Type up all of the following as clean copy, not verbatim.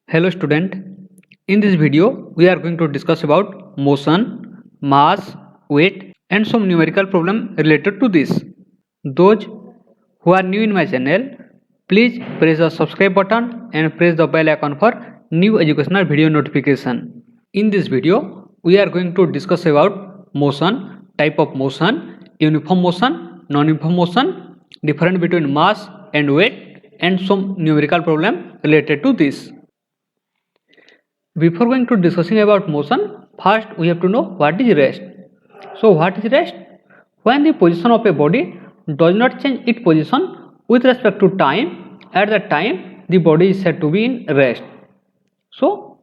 Hello student, in this video we are going to discuss about motion, mass, weight and some numerical problem related to this. Those who are new in my channel, please press the subscribe button and press the bell icon for new educational video notification. In this video we are going to discuss about motion, type of motion, uniform motion, non-uniform motion, difference between mass and weight and some numerical problem related to this. Before going to discussing about motion, first we have to know what is rest. So what is rest? When the position of a body does not change its position with respect to time, at that time the body is said to be in rest. So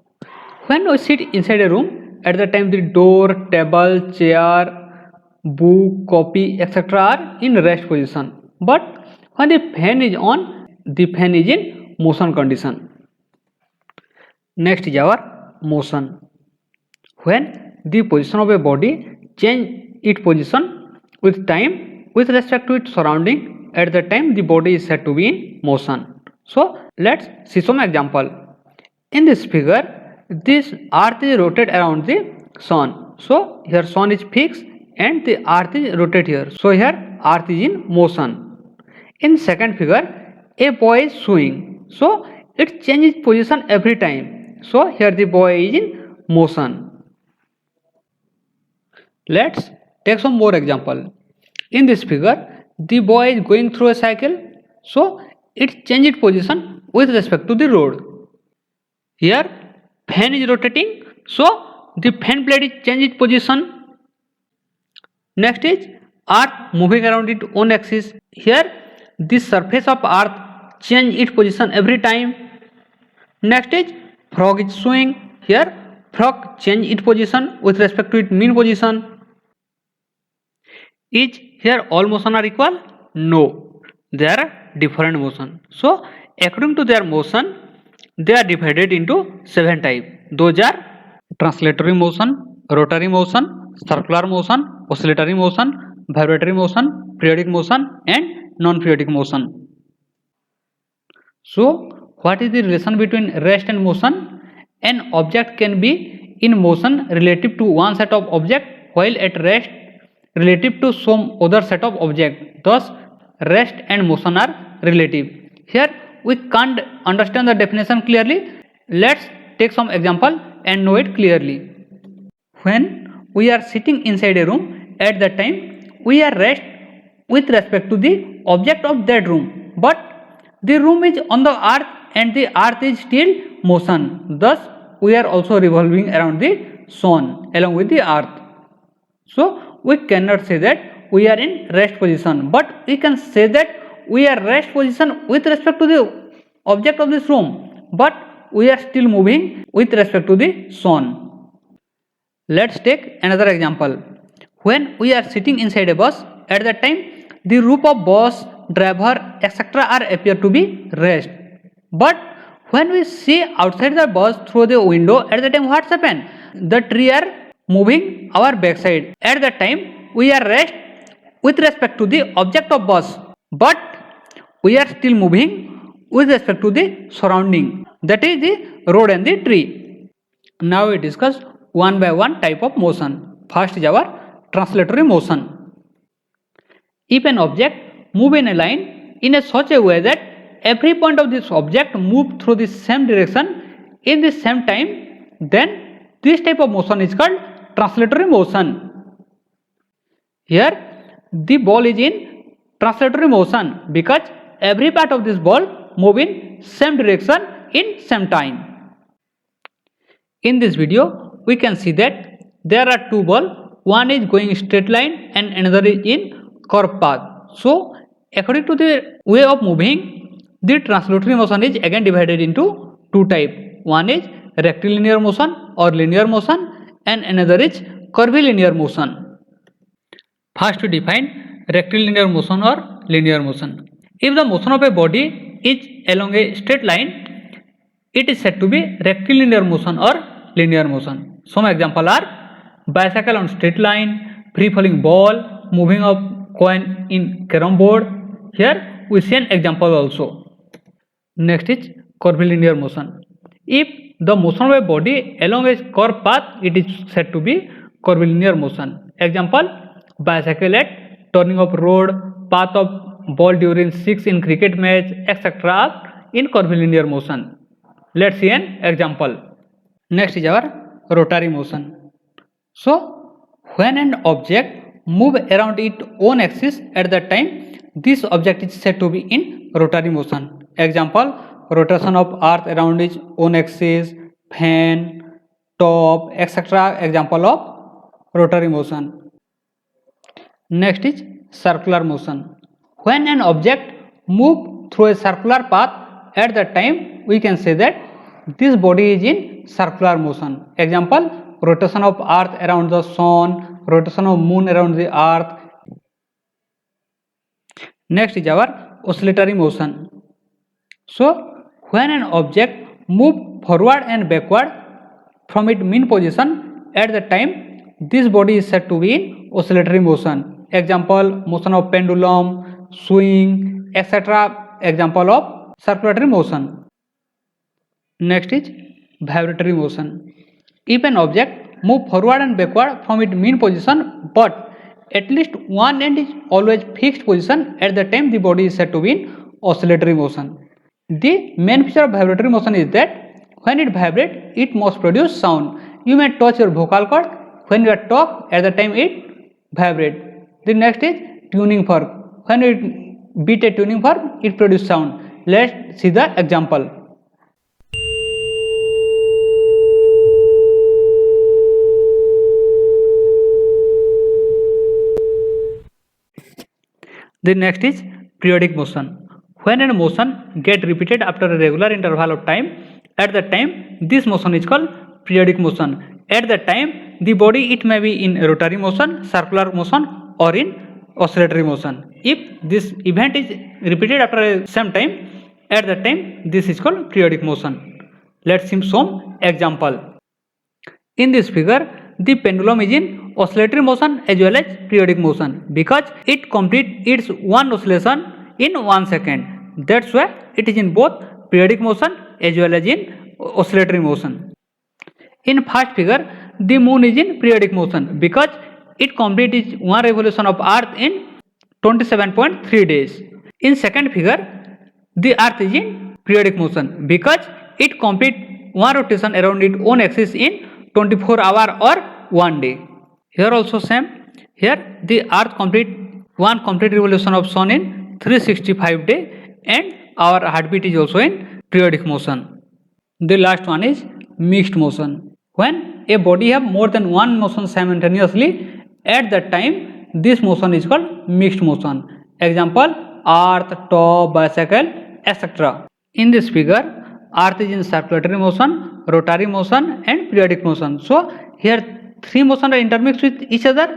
when we sit inside a room, at that time the door, table, chair, book, copy, etc. are in rest position. But when the fan is on, the fan is in motion condition. Next is our motion. When the position of a body change its position with time with respect to its surrounding, at that time the body is said to be in motion. So let's see some example. In this figure, this earth is rotated around the sun. So here sun is fixed and the earth is rotated here. So here earth is in motion. In second figure, a boy is swimming. So it changes position every time. So here the boy is in motion. Let's take some more example. In this figure, the boy is going through a cycle. So it changes position with respect to the road. Here fan is rotating. So the fan blade is changing position. Next is earth moving around its own axis. Here the surface of earth change its position every time. Next is frog is swimming. Here frog change its position with respect to its mean position. Is here all motion are equal? No, there are different motion. So according to their motion, they are divided into 7 types. Those are translatory motion, rotary motion, circular motion, oscillatory motion, vibratory motion, periodic motion and non-periodic motion. So what is the relation between rest and motion? An object can be in motion relative to one set of object while at rest relative to some other set of object. Thus rest and motion are relative. Here we can't understand the definition clearly. Let's take some example and know it clearly. When we are sitting inside a room, at that time we are rest with respect to the object of that room, but the room is on the earth and the earth is still motion. Thus we are also revolving around the sun along with the earth. So we cannot say that we are in rest position, but we can say that we are rest position with respect to the object of this room, but we are still moving with respect to the sun. Let's take another example. When we are sitting inside a bus, at that time the roof of bus, driver, etc. are appear to be rest. But when we see outside the bus through the window, at that time what's happened? The tree are moving our backside. At that time we are rest with respect to the object of bus, but we are still moving with respect to the surrounding, that is the road and the tree. Now we discuss one by one type of motion. First is our translatory motion. If an object move in a line in a such a way that every point of this object move through the same direction in the same time, then this type of motion is called translatory motion. Here the ball is in translatory motion because every part of this ball move in same direction in same time. In this video we can see that there are two balls, one is going straight line and another is in curved path. So according to the way of moving, the translatory motion is again divided into two types. One is rectilinear motion or linear motion and another is curvilinear motion. First we define rectilinear motion or linear motion. If the motion of a body is along a straight line, it is said to be rectilinear motion or linear motion. Some examples are bicycle on straight line, free falling ball, moving of coin in carom board. Here we see an example also. Next is curvilinear motion. If the motion of a body along a curved path, it is said to be curvilinear motion. Example: bicycle at turning of road, path of ball during 6 in cricket match, etc. in curvilinear motion. Let's see an example. Next is our rotary motion. So when an object move around its own axis at that time, this object is said to be in rotary motion. Example: rotation of earth around its own axis, fan, top, etc. example of rotary motion. Next is circular motion. When an object move through a circular path, at that time we can say that this body is in circular motion. Example: rotation of earth around the sun, rotation of moon around the earth. Next is our oscillatory motion. So when an object move forward and backward from its mean position, at the time this body is said to be in oscillatory motion. Example: motion of pendulum, swing, etc. example of circulatory motion. Next is vibratory motion. If an object move forward and backward from its mean position, but at least one end is always fixed position, at the time the body is said to be in oscillatory motion. The main feature of vibratory motion is that when it vibrates, it must produce sound. You may touch your vocal cord. When you are talk, at the time it vibrates. The next is tuning fork. When it beat a tuning fork, it produces sound. Let's see the example. The next is periodic motion. When a motion get repeated after a regular interval of time, at that time this motion is called periodic motion. At that time the body, it may be in rotary motion, circular motion, or in oscillatory motion. If this event is repeated after a same time, at that time this is called periodic motion. Let's see some example. In this figure, the pendulum is in oscillatory motion as well as periodic motion because it completes its one oscillation in 1 second. That's why it is in both periodic motion as well as in oscillatory motion. In first figure, the moon is in periodic motion because it completes its one revolution of earth in 27.3 days. In second figure, the earth is in periodic motion because it completes one rotation around its own axis in 24 hours or 1 day. Here also same. Here the earth complete one complete revolution of sun in 365 days, and our heartbeat is also in periodic motion. The last one is mixed motion. When a body have more than one motion simultaneously, at that time this motion is called mixed motion. Example: earth, top, bicycle, etc. In this figure, earth is in circulatory motion, rotary motion, and periodic motion. So here three motions are intermixed with each other.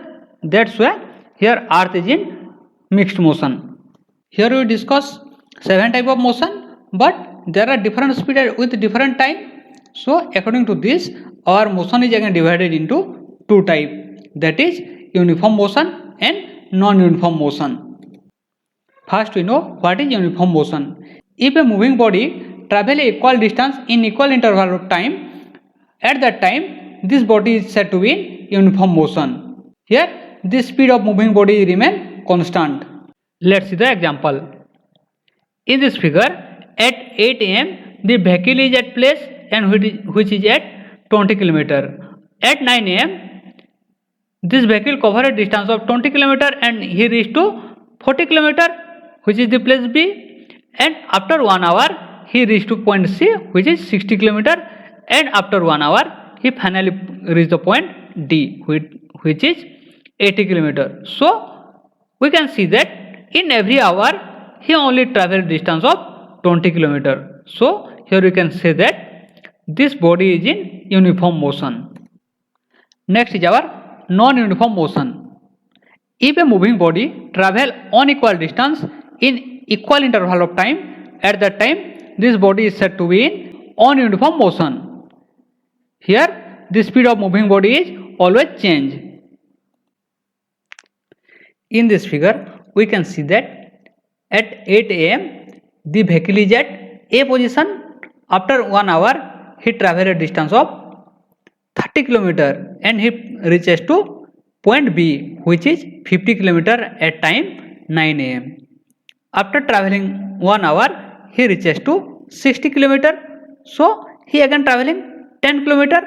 That's why here earth is in mixed motion. Here we discuss 7 types of motion, but there are different speed with different time. So according to this, our motion is again divided into 2 types. That is uniform motion and non-uniform motion. First we know what is uniform motion. If a moving body travel a equal distance in equal interval of time, at that time this body is said to be in uniform motion. Here the speed of moving body remain constant. Let's see the example. In this figure, at 8 am the vehicle is at place and which is at 20 km. At 9 am this vehicle cover a distance of 20 km and he reached to 40 km, which is the place B, and after 1 hour he reached to point C, which is 60 km, and after 1 hour he finally reached the point D, which is 80 km. So we can see that in every hour he only traveled distance of 20 km. So here we can say that this body is in uniform motion. Next is our non-uniform motion. If a moving body travel unequal distance in equal interval of time, at that time this body is said to be in ununiform motion. Here the speed of moving body is always change. In this figure we can see that at 8 am the vehicle is at A position. After 1 hour he traveled a distance of 30 km and he reaches to point B, which is 50 km at time 9 am. After traveling 1 hour, he reaches to 60 km. So he again traveling 10 km,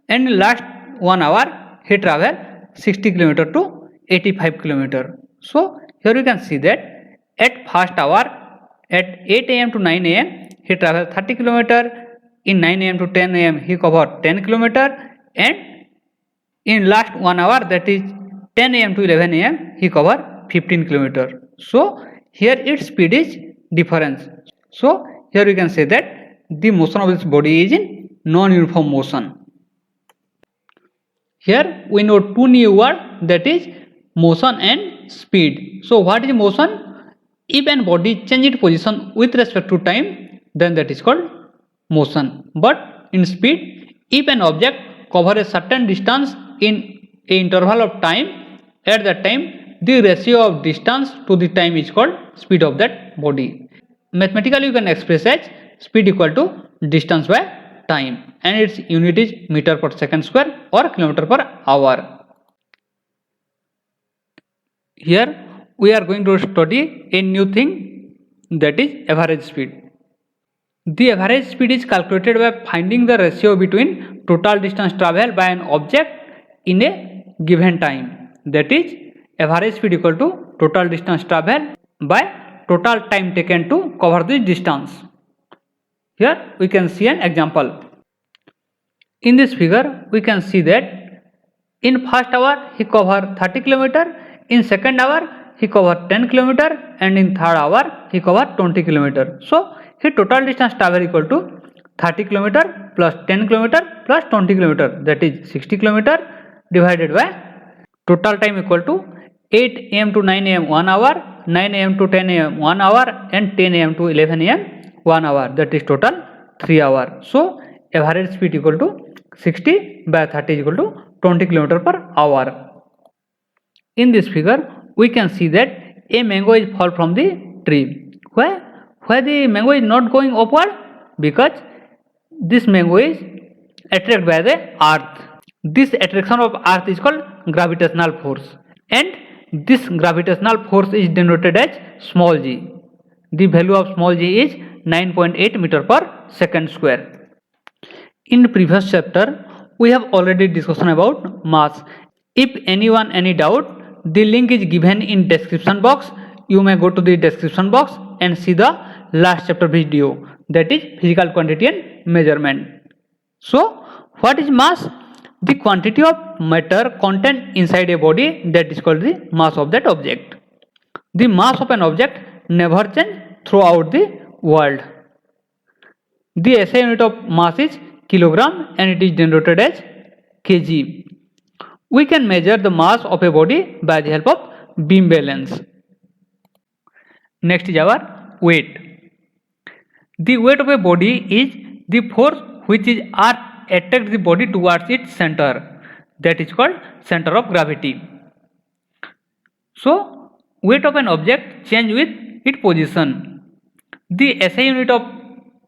and in last 1 hour he travel 60 km to 85 km. So here you can see that at first hour at 8 am to 9 am he travel 30 km. In 9 am to 10 am he cover 10 km, and in last 1 hour, that is 10 am to 11 am, he cover 15 km. So here its speed is difference. So here you can say that the motion of this body is in non-uniform motion. Here we know two new words, that is motion and speed. So what is motion? If an body change its position with respect to time, then that is called motion. But in speed, if an object cover a certain distance in a interval of time, at that time the ratio of distance to the time is called speed of that body. Mathematically you can express as speed equal to distance by time, and its unit is meter per second square or kilometer per hour. Here we are going to study a new thing, that is average speed. The average speed is calculated by finding the ratio between total distance travelled by an object in a given time. That is, average speed equal to total distance travelled by total time taken to cover this distance. Here we can see an example. In this figure we can see that in first hour he cover 30 km, in second hour he cover 10 km, and in third hour he cover 20 km. So here total distance travel equal to 30 km plus 10 km plus 20 km, that is 60 km, divided by total time equal to 8 am to 9 am 1 hour, 9 am to 10 am 1 hour, and 10 am to 11 am 1 hour, that is total 3 hours. So average speed equal to 60 by 30 is equal to 20 km per hour. In this figure we can see that a mango is fall from the tree. Why the mango is not going upward? Because this mango is attracted by the earth. This attraction of earth is called gravitational force, and this gravitational force is denoted as small g. The value of small g is 9.8 meter per second square. In previous chapter we have already discussion about mass. If anyone any doubt, the link is given in description box. You may go to the description box and see the last chapter video, that is physical quantity and measurement. So what is mass? The quantity of matter contained inside a body, that is called the mass of that object. The mass of an object never changes throughout the world. The SI unit of mass is kilogram, and it is denoted as kg. We can measure the mass of a body by the help of beam balance. Next is our weight. The weight of a body is the force which is attract the body towards its center, that is called center of gravity. So weight of an object change with its position. The SI unit of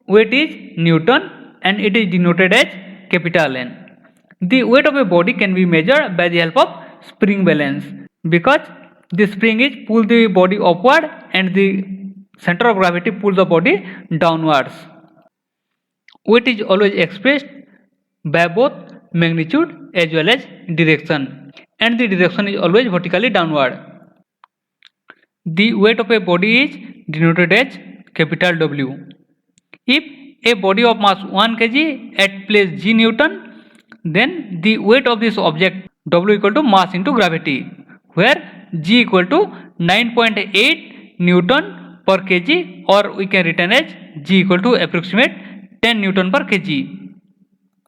weight is Newton, and it is denoted as capital N. The weight of a body can be measured by the help of spring balance, because the spring is pull the body upward and the center of gravity pull the body downwards. Weight is always expressed by both magnitude as well as direction, and the direction is always vertically downward. The weight of a body is denoted as capital W. If a body of mass 1 kg at place g Newton, then the weight of this object W equal to mass into gravity, where g equal to 9.8 Newton per kg, or we can written as g equal to approximate 10 Newton per kg.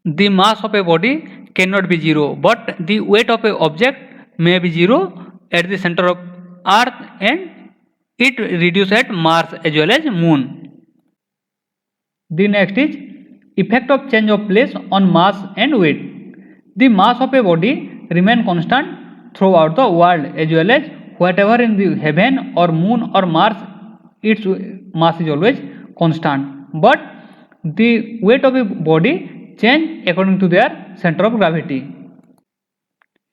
The mass of a body cannot be zero, but the weight of a object may be zero at the center of earth, and it reduces at Mars as well as moon. The next is effect of change of place on mass and weight. The mass of a body remain constant throughout the world, as well as whatever in the heaven or moon or Mars, its mass is always constant. But the weight of a body change according to their center of gravity.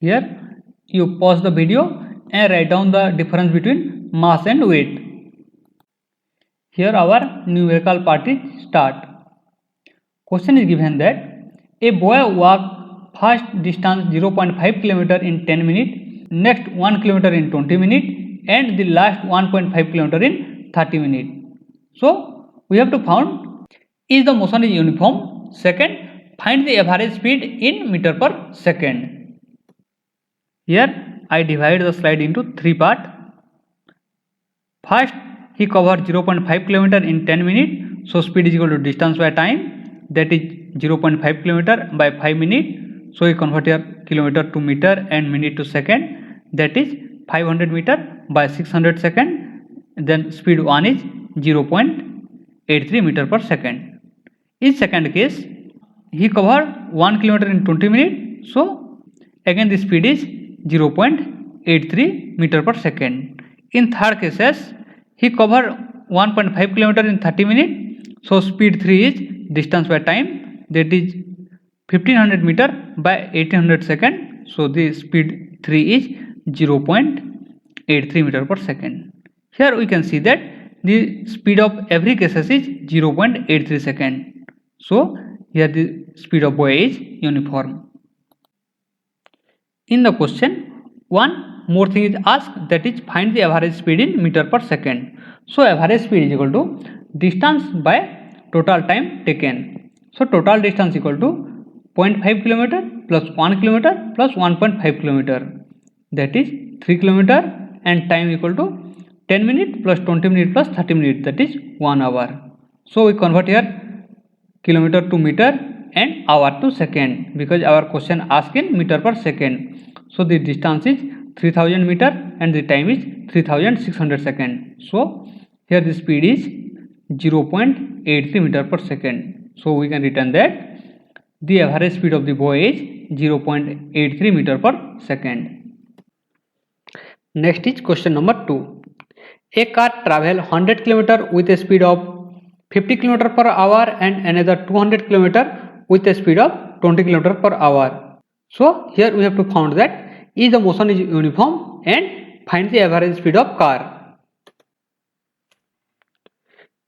Here you pause the video and write down the difference between mass and weight. Here our numerical part is start. Question is given that a boy walked first distance 0.5 km in 10 minutes, next 1 km in 20 minutes, and the last 1.5 km in 30 minutes. So we have to find is the motion is uniform. Second, find the average speed in meter per second. Here I divide the slide into 3 parts. First, he covered 0.5 km in 10 minutes. So speed is equal to distance by time, that is 0.5 km by 5 minutes. So we convert here kilometer to meter and minute to second, that is 500 meter by 600 second. Then speed 1 is 0.83 meter per second. In second case, he covered 1 km in 20 minutes. So again the speed is 0.83 meter per second. In third cases, he covered 1.5 km in 30 minutes. So speed 3 is distance by time, that is 1500 meter by 1800 second. So the speed 3 is 0.83 meter per second. Here we can see that the speed of every cases is 0.83 second. So here the speed of boy is uniform. In the question, one more thing is asked, that is find the average speed in meter per second. So average speed is equal to distance by total time taken. So total distance equal to 0.5 km plus 1 km plus 1.5 km, that is 3 km, and time equal to 10 minutes plus 20 minutes plus 30 minutes, that is 1 hour. So we convert here kilometer to meter and hour to second, because our question asked in meter per second. So the distance is 3000 meter and the time is 3600 second. So here the speed is 0.83 meter per second. So we can return that the average speed of the boy is 0.83 meter per second. Next is question number 2. A car travel 100 km with a speed of 50 km per hour and another 200 km with a speed of 20 km per hour. So here we have to find that is the motion is uniform and find the average speed of car.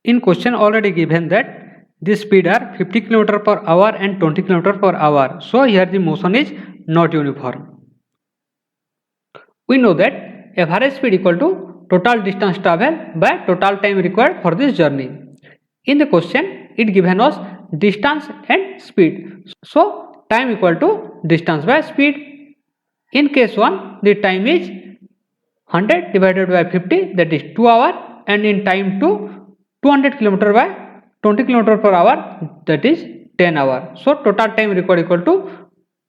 In question already given that this speed are 50 km per hour and 20 km per hour. So here the motion is not uniform. We know that average speed equal to total distance travel by total time required for this journey. In the question, it given us distance and speed. So time equal to distance by speed. In case 1, the time is 100 divided by 50, that is 2 hours, and in time 2, 200 km by 20 km per hour, that is 10 hours. So total time required equal to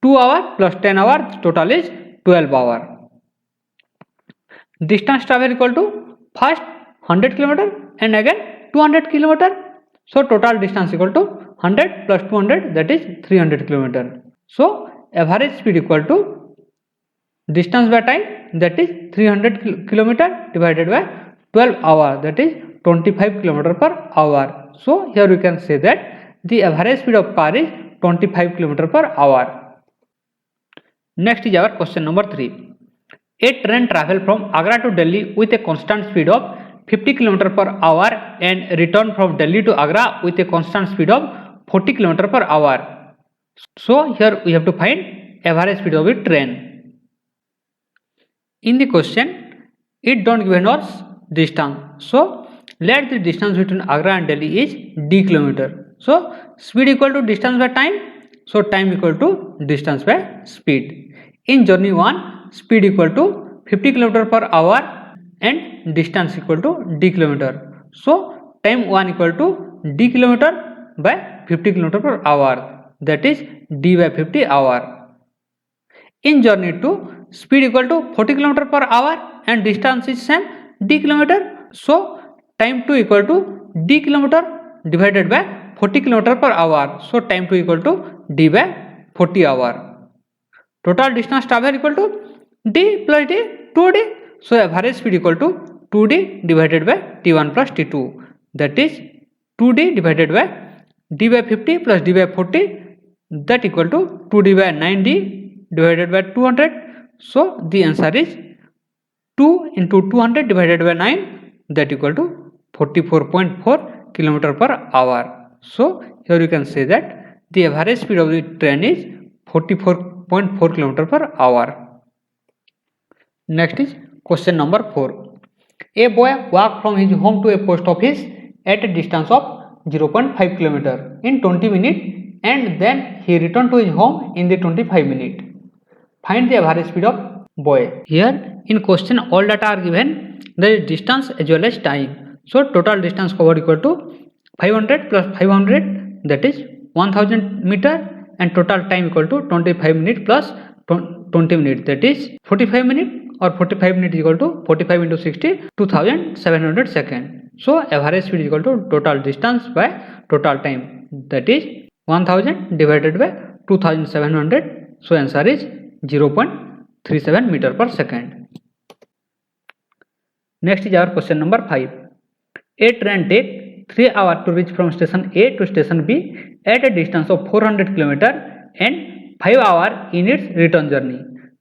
2 hours plus 10 hours, total is 12 hours. Distance travel equal to first 100 km and again 200 km. So total distance equal to 100 plus 200, that is 300 km. So average speed equal to distance by time, that is 300 km divided by 12 hours, that is 25 km per hour. So here we can say that the average speed of car is 25 km per hour. Next is our question number 3. A train travel from Agra to Delhi with a constant speed of 50 km per hour and return from Delhi to Agra with a constant speed of 40 km per hour. So here we have to find average speed of a train. In the question, it don't given us distance. So let the distance between Agra and Delhi is d kilometer. So speed equal to distance by time. So time equal to distance by speed. In journey 1, speed equal to 50 km per hour and distance equal to d kilometer. So time 1 equal to d kilometer by 50 km per hour, that is d by 50 hour. In journey 2, speed equal to 40 km per hour and distance is same d kilometer. So time 2 equal to d kilometer divided by 40 km per hour. So time 2 equal to d by 40 hour. Total distance travel equal to d plus d 2d. So average speed equal to 2d divided by t1 plus t2, that is 2d divided by d by 50 plus d by 40, that equal to 2d by 9d divided by 200. So the answer is 2 into 200 divided by 9, that equal to 44.4 km per hour. So here you can say that the average speed of the train is 44.4 km per hour. Next is question number 4. A boy walked from his home to a post office at a distance of 0.5 km in 20 minutes, and then he returned to his home in the 25 minutes. Find the average speed of boy. Here in question all data are given, there is distance as well as time. So total distance covered equal to 500 plus 500, that is 1000 meter, and total time equal to 25 minutes plus 20 minutes, that is 45 minutes, or 45 minutes equal to 45 into 60, 2700 seconds. So average speed is equal to total distance by total time, that is 1000 divided by 2700. So answer is 0.37 meter per second. Next is our question number 5. A train takes 3 hours to reach from station A to station B at a distance of 400 km and 5 hours in its return journey.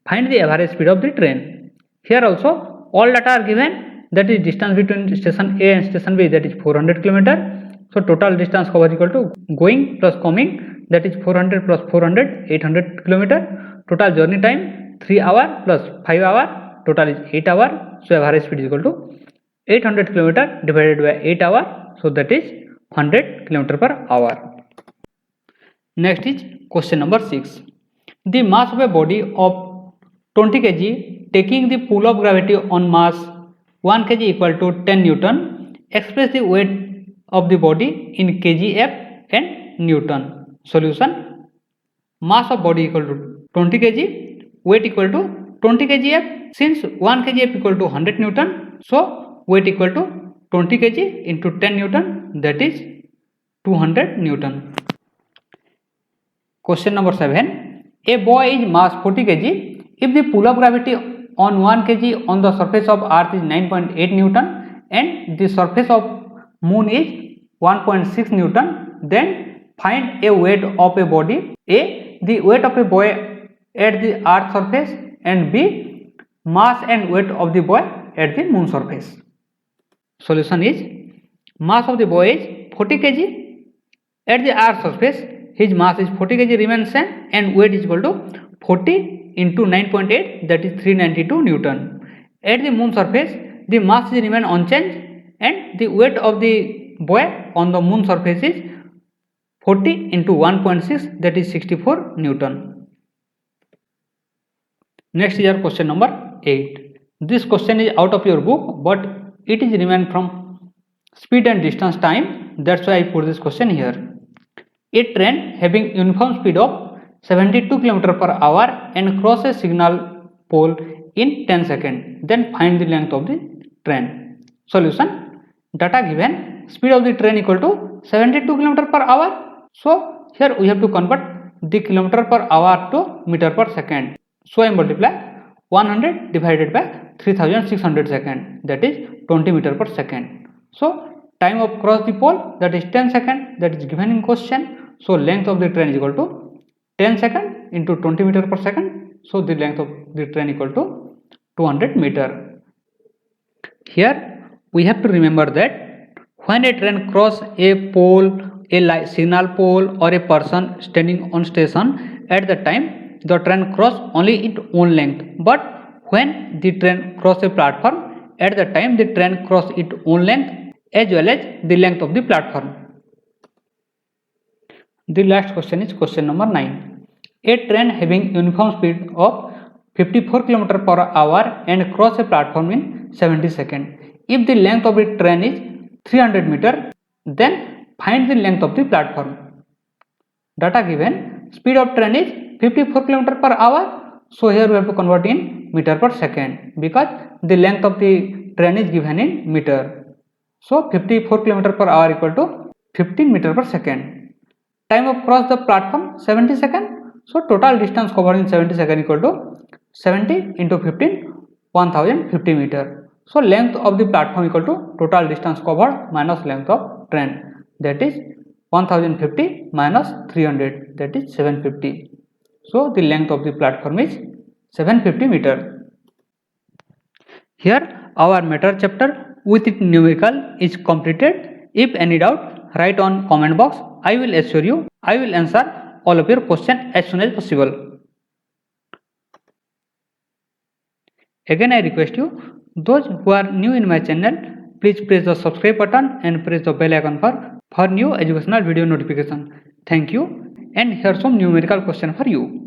Find the average speed of the train. Here also all data are given, that is distance between station A and station B, that is 400 km. So total distance covered equal to going plus coming, that is 400 plus 400, 800 km. Total journey time 3 hours plus 5 hours, total is 8 hours. So average speed is equal to 800 km divided by 8 hours, so that is 100 km per hour. Next is question number 6. The mass of a body of 20 kg taking the pull of gravity on mass 1 kg equal to 10 Newton. Express the weight of the body in kgf and Newton. Solution: mass of body equal to 20 kg, weight equal to 20 kgf. Since 1 kgf equal to 100 Newton, so weight equal to 20 kg into 10 Newton, that is 200 Newton. Question number 7. A boy is mass 40 kg. If the pull of gravity on 1 kg on the surface of earth is 9.8 Newton and the surface of moon is 1.6 Newton, then find a weight of a body. A. The weight of a boy at the earth surface, and B. mass and weight of the boy at the moon surface. Solution is: mass of the boy is 40 kg. At the earth surface his mass is 40 kg remains same, and weight is equal to 40 into 9.8, that is 392 Newton. At the moon surface the mass is remain unchanged, and the weight of the boy on the moon surface is 40 into 1.6, that is 64 Newton. Next is our question number 8. This question is out of your book, but it is remain from speed and distance time, that's why I put this question here. A train having uniform speed of 72 km per hour and cross a signal pole in 10 seconds, then find the length of the train. Solution: data given, speed of the train equal to 72 km per hour. So here we have to convert the kilometer per hour to meter per second. So I multiply 100 divided by 3600 seconds, that is 20 meter per second. So time of cross the pole, that is 10 seconds, that is given in question. So length of the train is equal to 10 seconds into 20 meter per second. So the length of the train equal to 200 meter. Here we have to remember that when a train cross a pole, a signal pole, or a person standing on station, at the time the train cross only its own length, but when the train cross a platform, at the time the train cross its own length as well as the length of the platform. The last question is question number 9. A train having uniform speed of 54 km per hour and cross a platform in 70 seconds. If the length of the train is 300 meter, then find the length of the platform. Data given, speed of train is 54 km per hour. So here we have to convert in meter per second, because the length of the train is given in meter. So 54 km per hour equal to 15 meter per second. Time of cross the platform 70 seconds. So total distance covered in 70 seconds equal to 70 into 15, 1050 meter. So length of the platform equal to total distance covered minus length of train, that is 1050 minus 300, that is 750. So the length of the platform is 750 meter. Here our meter chapter with its numerical is completed. If any doubt, write on comment box. I will assure you I will answer all of your questions as soon as possible. Again I request you, those who are new in my channel, please press the subscribe button and press the bell icon for new educational video notification. Thank you, and here some numerical question for you.